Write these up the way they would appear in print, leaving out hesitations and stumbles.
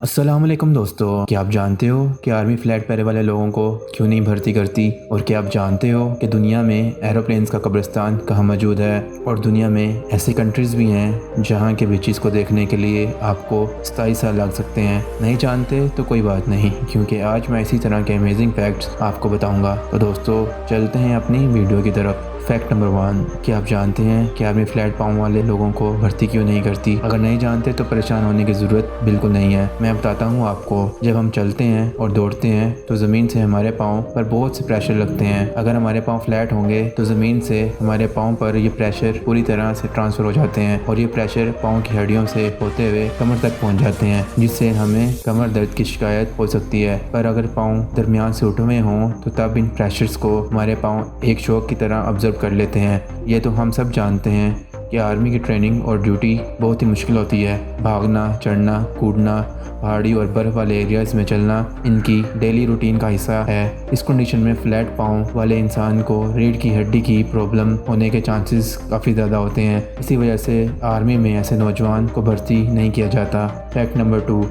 अस्सलाम वालेकुम दोस्तों, क्या आप जानते हो कि आर्मी फ्लैग पैरे वाले लोगों को क्यों नहीं भर्ती करती? और क्या आप जानते हो कि दुनिया में एरोप्लेन्स का कब्रिस्तान कहाँ मौजूद है? और दुनिया में ऐसी कंट्रीज़ भी हैं जहाँ के बीचेस को देखने के लिए आपको 27 साल लग सकते हैं। नहीं जानते तो कोई बात नहीं, क्योंकि आज मैं इसी तरह के अमेजिंग फैक्ट्स आपको बताऊँगा। तो दोस्तों चलते हैं अपनी वीडियो की तरफ। फैक्ट नंबर 1, क्या आप जानते हैं कि आर्मी फ्लैट पाँव वाले लोगों को भर्ती क्यों नहीं करती? अगर नहीं जानते तो परेशान होने की ज़रूरत बिल्कुल नहीं है। मैं बताता हूँ आपको। जब हम चलते हैं और दौड़ते हैं तो ज़मीन से हमारे पाँव पर बहुत से प्रेशर लगते हैं। अगर हमारे पाँव फ्लैट होंगे तो ज़मीन से हमारे पाँव पर ये प्रेशर पूरी तरह से ट्रांसफ़र हो जाते हैं और ये प्रेशर पाँव की हड्डियों से होते हुए कमर तक पहुँच जाते हैं, जिससे हमें कमर दर्द की शिकायत हो सकती है। पर अगर पाँव दरमियान से उठे हुए हों तो तब इन प्रेशर्स को हमारे पाँव एक शॉक की तरह ऑब्जर्व कर लेते हैं। ये तो हम सब जानते हैं कि आर्मी की ट्रेनिंग और ड्यूटी बहुत ही मुश्किल होती है। भागना, चढ़ना, कूदना, पहाड़ी और बर्फ़ वाले एरियाज़ में चलना इनकी डेली रूटीन का हिस्सा है। इस कंडीशन में फ्लैट पाँव वाले इंसान को रीढ़ की हड्डी की प्रॉब्लम होने के चांसेस काफ़ी ज़्यादा होते हैं। इसी वजह से आर्मी में ऐसे नौजवान को भर्ती नहीं किया जाता। फैक्ट नंबर 2,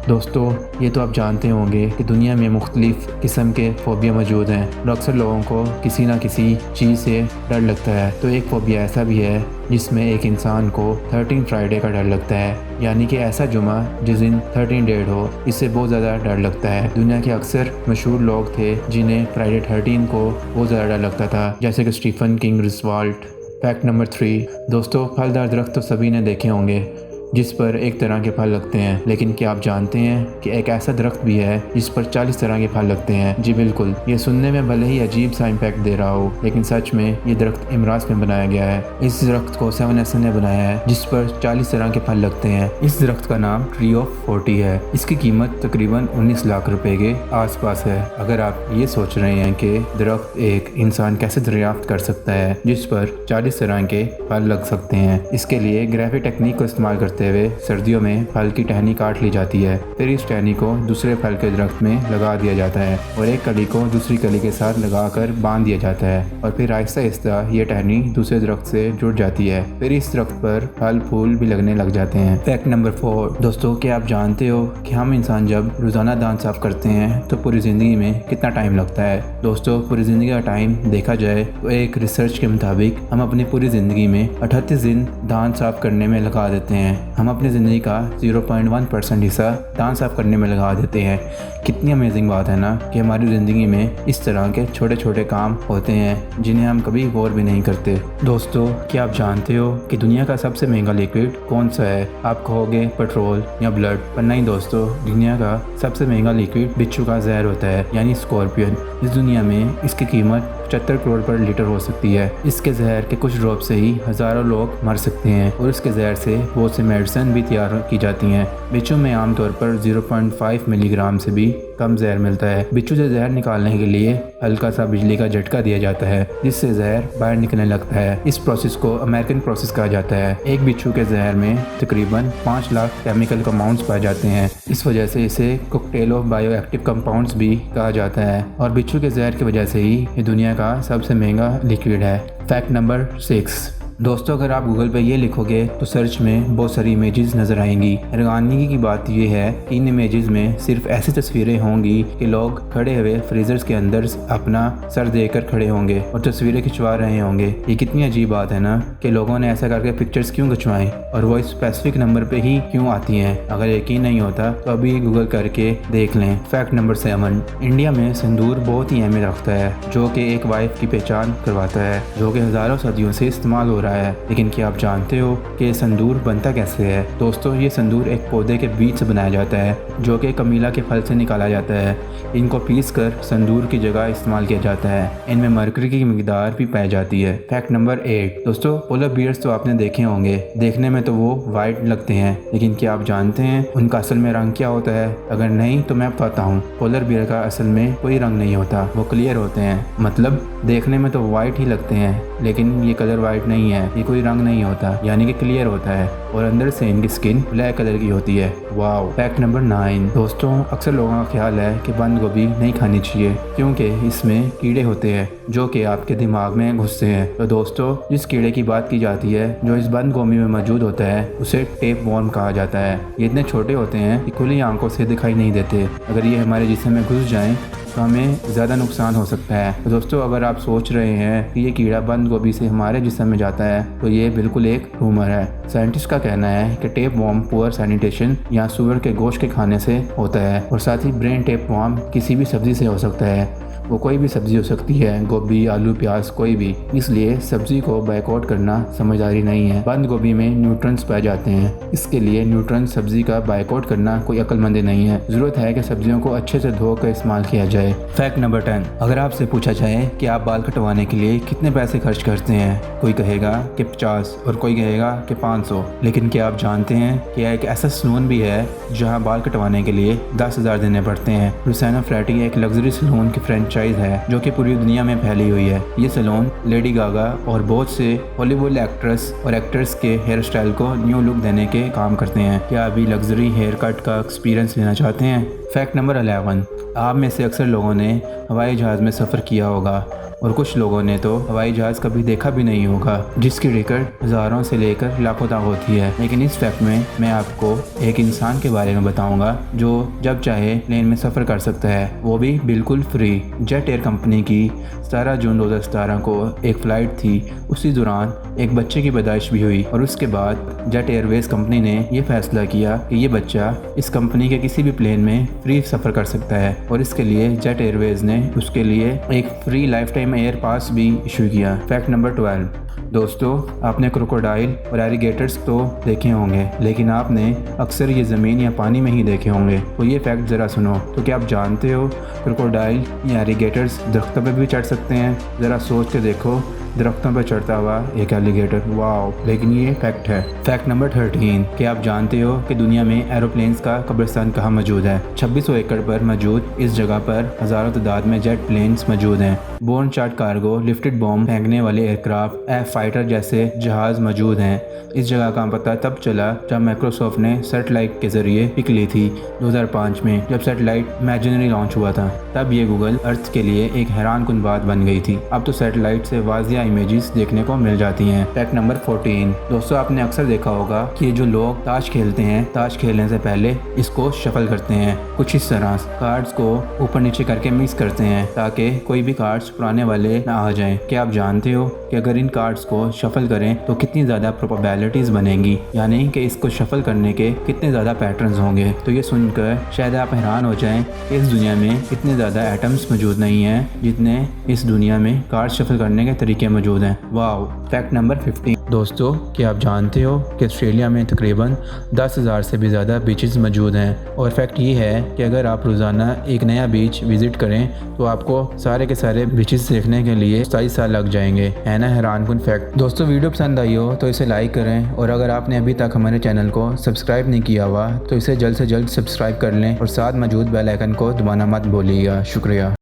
दोस्तों ये तो आप जानते होंगे कि दुनिया में मुख्तलिफ़ किस्म के फ़ोबिया मौजूद हैं और अक्सर लोगों को किसी ना किसी चीज़ से डर लगता है। तो एक फ़ोबिया ऐसा भी है जिसमें एक इंसान को 13 फ्राइडे का डर लगता है, यानी कि ऐसा जुमा जिस दिन 13 डेड हो। इससे बहुत ज़्यादा डर लगता है। दुनिया के अक्सर मशहूर लोग थे जिन्हें फ्राइडे 13 को बहुत ज़्यादा डर लगता था, जैसे कि स्टीफन किंग रिस्वाल्ट। फैक्ट नंबर 3, दोस्तों फलदार दरख्त तो सभी ने देखे होंगे जिस पर एक तरह के फल लगते हैं, लेकिन क्या आप जानते हैं कि एक ऐसा दरख्त भी है जिस पर 40 तरह के फल लगते हैं? जी बिल्कुल, ये सुनने में भले ही अजीब सा इम्पैक्ट दे रहा हो, लेकिन सच में ये दरख्त इमरात में बनाया गया है। इस दरख्त को 7 ने बनाया है जिस पर 40 तरह के फल लगते हैं। इस दरख्त का नाम ट्री ऑफ 40 है। इसकी कीमत तकरीबन 19 लाख रुपए के आसपास है। अगर आप ये सोच रहे हैं कि दरख्त एक इंसान कैसे दरियाफ्त कर सकता है जिस पर 40 तरह के फल लग सकते हैं, इसके लिए ग्राफिक टेक्निक को इस्तेमाल करते हुए सर्दियों में फल की टहनी काट ली जाती है। फिर इस टहनी को दूसरे फल के दरख्त में लगा दिया जाता है और एक कली को दूसरी कली के साथ लगाकर बांध दिया जाता है और फिर आहिस्ता आहिस्ता ये टहनी दूसरे दरख्त से जुड़ जाती है। फिर इस दरख्त पर फल फूल भी लगने लग जाते हैं। फैक्ट नंबर 4, दोस्तों क्या आप जानते हो कि हम इंसान जब रोजाना दांत साफ करते हैं तो पूरी जिंदगी में कितना टाइम लगता है? दोस्तों पूरी जिंदगी का टाइम देखा जाए तो एक रिसर्च के मुताबिक हम अपनी पूरी जिंदगी में 38 दिन दांत साफ करने में लगा देते हैं। हम अपनी ज़िंदगी का 0.1% हिस्सा दांत साफ करने में लगा देते हैं। कितनी अमेजिंग बात है ना कि हमारी ज़िंदगी में इस तरह के छोटे छोटे काम होते हैं जिन्हें हम कभी गौर भी नहीं करते। दोस्तों क्या आप जानते हो कि दुनिया का सबसे महंगा लिक्विड कौन सा है? आप कहोगे पेट्रोल या ब्लड, पर नहीं दोस्तों, दुनिया का सबसे महंगा लिक्विड बिच्छू का जहर होता है, यानी स्कॉर्पियन। इस दुनिया में इसकी कीमत 75 करोड़ पर लीटर हो सकती है। इसके जहर के कुछ ड्रॉप से ही हज़ारों लोग मर सकते हैं और इसके जहर से बहुत सी मेडिसिन भी तैयार की जाती हैं। बिच्छू में आमतौर पर 0.5 मिलीग्राम से भी कम जहर मिलता है। बिच्छू से जहर निकालने के लिए हल्का सा बिजली का झटका दिया जाता है जिससे जहर बाहर निकलने लगता है। इस प्रोसेस को अमेरिकन प्रोसेस कहा जाता है। एक बिच्छू के जहर में तकरीबन 5 लाख केमिकल कंपाउंड्स पाए जाते हैं। इस वजह से इसे cocktail of bio active compounds भी कहा जाता है और बिच्छू के जहर की वजह से ही ये दुनिया का सबसे महंगा लिक्विड है। फैक्ट नंबर 6, दोस्तों अगर आप गूगल पे ये लिखोगे तो सर्च में बहुत सारी इमेजेस नज़र आएंगी। हैरानगी की बात यह है कि इन इमेजेस में सिर्फ ऐसी तस्वीरें होंगी कि लोग खड़े हुए फ्रीजर्स के अंदर अपना सर देकर खड़े होंगे और तस्वीरें खिंचवा रहे होंगे। ये कितनी अजीब बात है ना कि लोगों ने ऐसा करके पिक्चर्स क्यों खिंचवाएं और वो स्पेसिफिक नंबर पे ही क्यों आती हैं। अगर यकीन नहीं होता तो अभी गूगल करके देख लें। फैक्ट नंबर 7, इंडिया में सिंदूर बहुत ही अहमियत रखता है जो कि एक वाइफ की पहचान करवाता है, जो कि हज़ारों सदियों से इस्तेमाल हो रहा है। लेकिन क्या आप जानते हो कि संदूर बनता कैसे है? दोस्तों ये संदूर एक पौधे के बीज से बनाया जाता है जो कि कमीला के फल से निकाला जाता है। इनको पीस कर संदूर की जगह इस्तेमाल किया जाता है। इनमें मरकरी की मिकदार भी पाई जाती है। फैक्ट नंबर 8, दोस्तों पोलर बियर्स तो आपने देखे होंगे, देखने में तो वो वाइट लगते हैं, लेकिन क्या आप जानते हैं उनका असल में रंग क्या होता है? अगर नहीं तो मैं बताता हूँ। पोलर बियर का असल में कोई रंग नहीं होता, वो क्लियर होते हैं। मतलब देखने में तो वाइट ही लगते हैं लेकिन ये कलर वाइट नहीं है। है, ये कोई रंग नहीं होता, यानी कि क्लियर होता है और अंदर से इनकी स्किन ब्लैक कलर की होती है। वाओ। Fact number 9। दोस्तों अक्सर लोगों का ख्याल है कि बंद गोभी नहीं खानी चाहिए क्योंकि इसमें कीड़े होते हैं जो कि आपके दिमाग में घुसते हैं। तो दोस्तों जिस कीड़े की बात की जाती है जो इस बंद गोभी में मौजूद होता है उसे टेप वॉर्म कहा जाता है। ये इतने छोटे होते हैं कि खुली आंखों से दिखाई नहीं देते। अगर ये हमारे जिस्म में घुस जाएं तो हमें ज़्यादा नुकसान हो सकता है। तो दोस्तों अगर आप सोच रहे हैं कि ये कीड़ा बंद गोभी से हमारे जिस्म में जाता है तो ये बिल्कुल एक रूमर है। साइंटिस्ट का कहना है कि टेप वॉर्म पुअर सैनिटेशन या सुअर के गोश्त के खाने से होता है। और साथ ही ब्रेन टेप वॉर्म किसी भी सब्जी से हो सकता है, वो कोई भी सब्जी हो सकती है, गोभी, आलू, प्याज, कोई भी। इसलिए सब्जी को बायकॉट करना समझदारी नहीं है। बंद गोभी में न्यूट्रंस पाए जाते हैं, इसके लिए न्यूट्रंस सब्जी का बायकॉट करना कोई अक्लमंदी नहीं है। जरूरत है कि सब्जियों को अच्छे से धोकर इस्तेमाल किया जाए। Fact number 10। अगर आपसे पूछा जाए कि आप बाल कटवाने के लिए कितने पैसे खर्च करते हैं, कोई कहेगा कि 50 और कोई कहेगा कि 500। लेकिन क्या आप जानते हैं कि एक ऐसा सैलून भी है जहाँ बाल कटवाने के लिए 10,000 देने पड़ते हैं। रुसैना फ्लैटी एक लग्जरी सैलून की फ्रेंचाइज है जो कि पूरी दुनिया में फैली हुई है। ये सैलून लेडी गागा और बहुत से हॉलीवुड एक्ट्रेस और एक्टर्स के हेयर स्टाइल को न्यू लुक देने के काम करते हैं। क्या अभी लग्जरी हेयर कट का एक्सपीरियंस लेना चाहते हैं? Fact number 11। आप में से अक्सर लोगों ने हवाई जहाज़ में सफ़र किया होगा और कुछ लोगों ने तो हवाई जहाज़ कभी देखा भी नहीं होगा जिसकी टिकट हज़ारों से लेकर लाखों तक होती है। लेकिन इस फैक्ट में मैं आपको एक इंसान के बारे में बताऊंगा जो जब चाहे प्लेन में सफ़र कर सकता है, वो भी बिल्कुल फ्री। जेट एयर कंपनी की 17 जून 2017 को एक फ़्लाइट थी। उसी दौरान एक बच्चे की पैदाइश भी हुई और उसके बाद जेट एयरवेज़ कंपनी ने ये फैसला किया कि ये बच्चा इस कंपनी के किसी भी प्लेन में फ्री सफ़र कर सकता है और इसके लिए जेट एयरवेज़ ने उसके लिए एक free life time air pass भी इशू किया। Fact number 12। दोस्तों आपने क्रोकोडाइल और एलिगेटर्स तो देखे होंगे लेकिन आपने अक्सर ये ज़मीन या पानी में ही देखे होंगे। तो ये फैक्ट ज़रा सुनो। तो क्या आप जानते हो क्रोकोडाइल या एलिगेटर्स दरख्तों पर भी चढ़ सकते हैं? ज़रा सोच के देखो, दरख्तों पर चढ़ता हुआ एक एलिगेटर। वाओ। लेकिन ये फैक्ट है। Fact number 13। क्या आप जानते हो कि दुनिया में एरोप्लेन्स का कब्रिस्तान कहाँ मौजूद है? 2600 एकड़ पर मौजूद इस जगह पर हज़ारों तादाद में जेट प्लेन्स मौजूद हैं। बोर्न चार्ट कार्गो, लिफ्टेड बॉम्ब फेंकने वाले एयरक्राफ्ट, एफ फाइटर जैसे जहाज़ मौजूद हैं। इस जगह का पता तब चला जब माइक्रोसॉफ्ट ने सैटेलाइट के ज़रिए पिक ली थी 2005 में, जब सैटेलाइट इमेजिनरी लॉन्च हुआ था। तब ये गूगल अर्थ के लिए एक हैरान कुन बात बन गई थी। अब तो सैटेलाइट से वाजिया इमेजेस देखने को मिल जाती हैं। Fact number 14। दोस्तों आपने अक्सर देखा होगा कि जो लोग ताश खेलते हैं, ताश खेलने से पहले इसको शफल करते हैं। कुछ इस तरह कार्ड्स को ऊपर नीचे करके मिक्स करते हैं ताकि कोई भी कार्ड्स पुराने वाले ना आ जाएं। क्या आप जानते हो कि अगर इन कार्ड्स को शफल करें तो कितनी ज़्यादा प्रोबेबिलिटीज़ बनेंगी, यानी कि इसको शफल करने के कितने ज़्यादा पैटर्न्स होंगे? तो ये सुनकर शायद आप हैरान हो जाएं कि इस दुनिया में इतने ज़्यादा एटम्स मौजूद नहीं हैं जितने इस दुनिया में कार्ड शफल करने के तरीके मौजूद हैं। वाओ। Fact number 15। दोस्तों क्या आप जानते हो कि ऑस्ट्रेलिया में तकरीबन 10,000 से भी ज़्यादा बीचेस मौजूद हैं? और फैक्ट ये है कि अगर आप रोज़ाना एक नया बीच विज़िट करें तो आपको सारे के सारे बीचेस देखने के लिए 27 साल लग जाएंगे। है ना हैरान कुन फैक्ट। दोस्तों वीडियो पसंद आई हो तो इसे लाइक करें और अगर आपने अभी तक हमारे चैनल को सब्सक्राइब नहीं किया हुआ तो इसे जल्द से जल्द सब्सक्राइब कर लें और साथ मौजूद बेल आइकन को दबाना मत भूलिएगा। शुक्रिया।